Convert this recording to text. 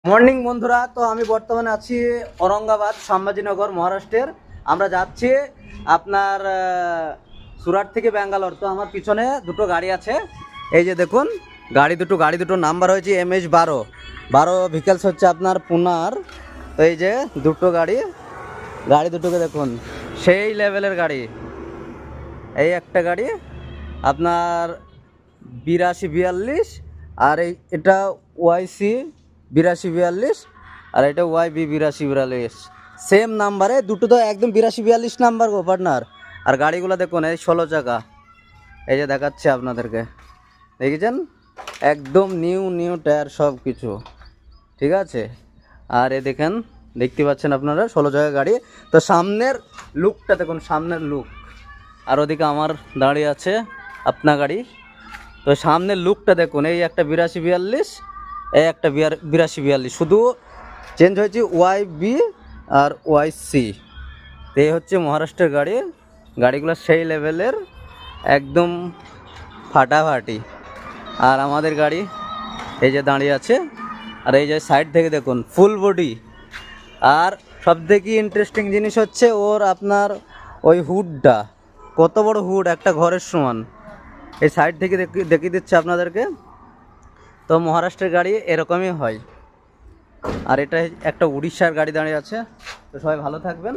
Morning বন্ধুরা, তো আমি বর্তমানে আছি औरंगाबाद সম্ভাজিনগর মহারাষ্ট্রের। আমরা যাচ্ছি আপনার সুরাট থেকে ব্যাঙ্গালোর। তো আমার পিছনে দুটো গাড়ি আছে, এই যে দেখুন গাড়ি দুটো নাম্বার হয়েছে MH12 ভিকেলস হচ্ছে আপনার পুনার। তো এই যে দুটো গাড়ি দুটোকে দেখুন, সেই লেভেলের গাড়ি। এই একটা গাড়ি আপনার 8242 আর এটা YC 8242 আর এটা YB 8242, সেম নাম্বারে দুটো, তো একদম 8242 নাম্বার গো পার্টনার। আর গাড়িগুলো দেখুন, এই 16 চাকা, এই যে দেখাচ্ছে আপনাদেরকে, দেখেছেন একদম নিউ টায়ার সব কিছু ঠিক আছে। আর এ দেখেন, দেখতে পাচ্ছেন আপনারা 16 চাকা গাড়ি। তো সামনের লুকটা দেখুন, সামনের লুক। আর ওদিকে আমার দাঁড়িয়ে আছে আপনার গাড়ি। তো সামনের লুকটা দেখুন, এই একটা 8242, এই একটা 8242, শুধু চেঞ্জ হয়েছে YB আর YC। তো এই হচ্ছে মহারাষ্ট্রের গাড়িগুলো সেই লেভেলের, একদম ফাটাফাটি। আর আমাদের গাড়ি এই যে দাঁড়িয়ে আছে, আর এই যে সাইড থেকে দেখুন ফুল বডি। আর সবথেকে ইন্টারেস্টিং জিনিস হচ্ছে ওর আপনার ওই হুডটা, কত বড় হুড, একটা ঘরের সমান। এই সাইড থেকে দেখিয়ে দিচ্ছে আপনাদেরকে। তো মহারাষ্ট্রের গাড়ি এরকমই হয়। আর এটা একটা উড়িষ্যার গাড়ি দাঁড়িয়ে আছে। তো সবাই ভালো থাকবেন।